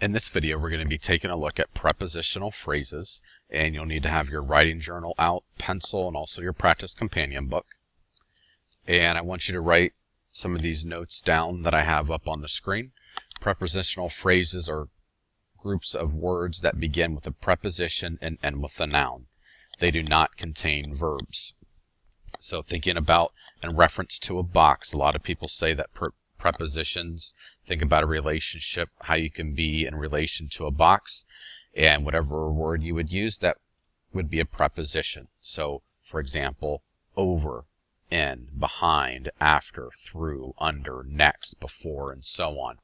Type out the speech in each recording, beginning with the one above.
In this video, we're going to be taking a look at prepositional phrases, and you'll need to have your writing journal out, pencil, and also your practice companion book. And I want you to write some of these notes down that I have up on the screen. Prepositional phrases are groups of words that begin with a preposition and end with a noun. They do not contain verbs. So thinking about in reference to a box, a lot of people say that prepositions, think about a relationship, how you can be in relation to a box, and whatever word you would use, that would be a preposition. So, for example, over, in, behind, after, through, under, next, before, and so on.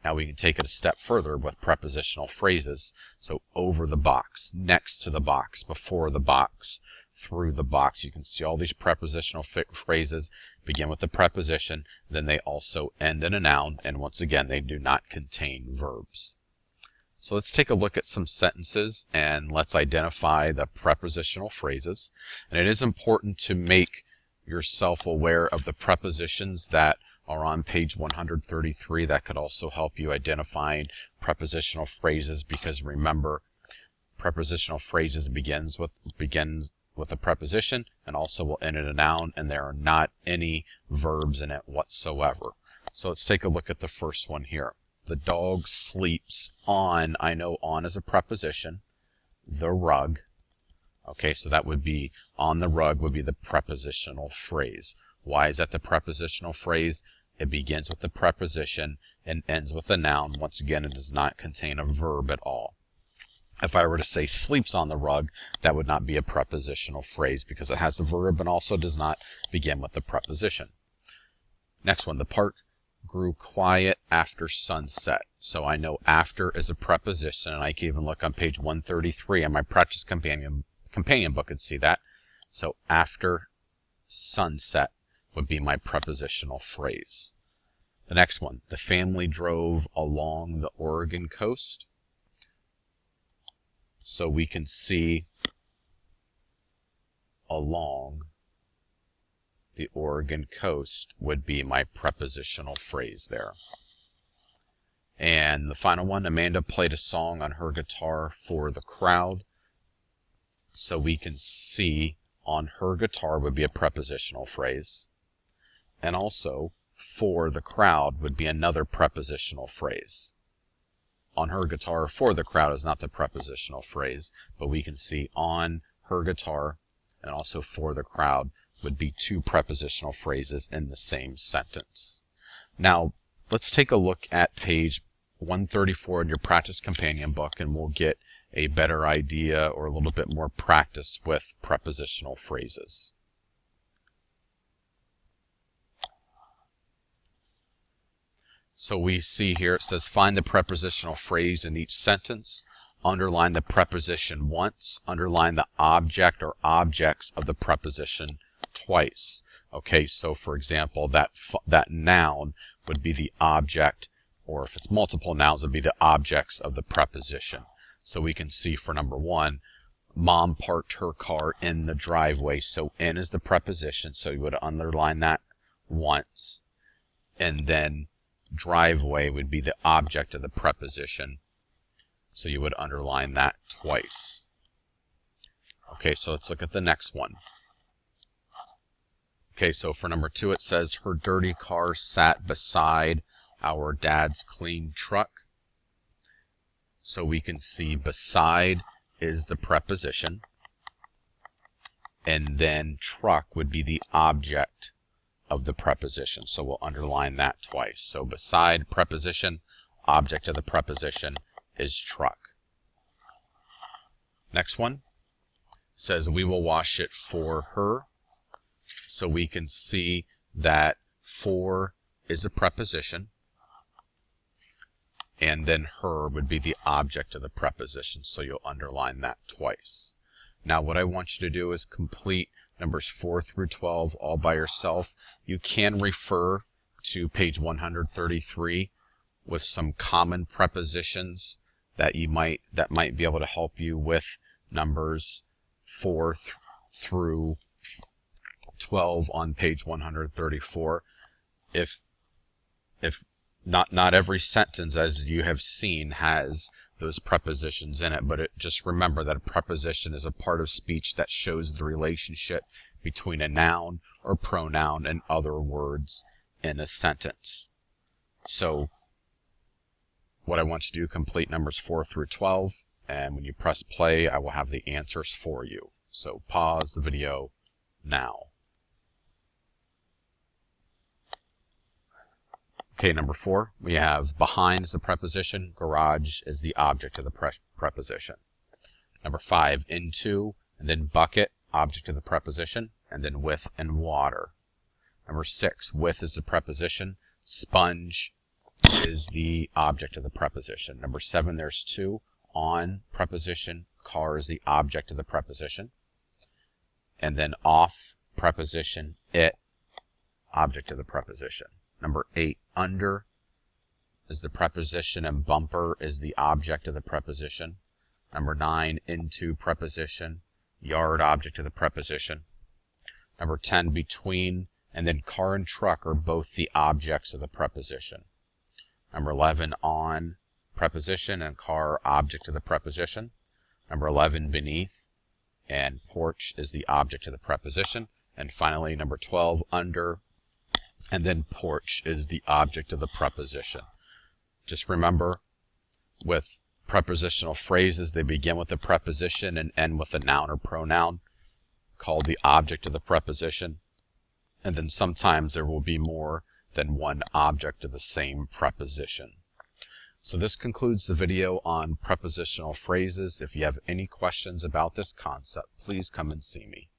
Now we can take it a step further with prepositional phrases. So over the box, next to the box, before the box, through the box. You can see all these prepositional phrases begin with a preposition, then they also end in a noun, and once again they do not contain verbs. So let's take a look at some sentences and let's identify the prepositional phrases. And it is important to make yourself aware of the prepositions that are on page 133. That could also help you identifying prepositional phrases, because remember, prepositional phrases begins with a preposition and also will end in a noun, and there are not any verbs in it whatsoever. So let's take a look at the first one here. The dog sleeps on, I know on is a preposition, the rug. Okay, so that would be on the rug would be the prepositional phrase. Why is that the prepositional phrase? It begins with a preposition and ends with a noun. Once again, it does not contain a verb at all. If I were to say sleeps on the rug, that would not be a prepositional phrase because it has a verb and also does not begin with a preposition. Next one, the park grew quiet after sunset. So I know after is a preposition, and I can even look on page 133 in my practice companion book and see that. So after sunset would be my prepositional phrase. The next one, the family drove along the Oregon coast. So we can see along the Oregon coast would be my prepositional phrase there. And the final one, Amanda played a song on her guitar for the crowd. So we can see on her guitar would be a prepositional phrase. And also for the crowd would be another prepositional phrase. On her guitar for the crowd is not the prepositional phrase, but we can see on her guitar and also for the crowd would be two prepositional phrases in the same sentence. Now, let's take a look at page 134 in your practice companion book, and we'll get a better idea or a little bit more practice with prepositional phrases. So we see here it says find the prepositional phrase in each sentence, underline the preposition once, underline the object or objects of the preposition twice. Okay, so for example, that noun would be the object, or if it's multiple nouns, it would be the objects of the preposition. So we can see for number one, Mom parked her car in the driveway. So in is the preposition, so you would underline that once, and then driveway would be the object of the preposition, so you would underline that twice. Okay, so let's look at the next one. Okay, so for number two it says her dirty car sat beside our dad's clean truck. So we can see beside is the preposition, and then truck would be the object of the preposition, so we'll underline that twice. So beside preposition, object of the preposition is truck. Next one says we will wash it for her. So we can see that for is a preposition, and then her would be the object of the preposition, so you'll underline that twice. Now what I want you to do is complete numbers 4 through 12 all by yourself. You can refer to page 133 with some common prepositions that might be able to help you with numbers 4 through 12 on page 134. If not every sentence, as you have seen, has those prepositions in it, but just remember that a preposition is a part of speech that shows the relationship between a noun or pronoun and other words in a sentence. So what I want you to do, complete numbers 4 through 12, and when you press play, I will have the answers for you. So pause the video now. Okay, number 4, we have behind is the preposition, garage is the object of the preposition. Number 5, into, and then bucket, object of the preposition, and then with and water. Number 6, with is the preposition, sponge is the object of the preposition. Number 7, there's 2, on, preposition, car is the object of the preposition. And then off, preposition, it, object of the preposition. Number 8, under is the preposition and bumper is the object of the preposition. Number 9, into, preposition, yard, object of the preposition. Number 10, between, and then car and truck are both the objects of the preposition. Number 11, on, preposition, and car, object of the preposition. Number 11, beneath, and porch is the object of the preposition. And finally, number 12, under, and then porch is the object of the preposition. Just remember, with prepositional phrases, they begin with a preposition and end with a noun or pronoun called the object of the preposition. And then sometimes there will be more than one object of the same preposition. So this concludes the video on prepositional phrases. If you have any questions about this concept, please come and see me.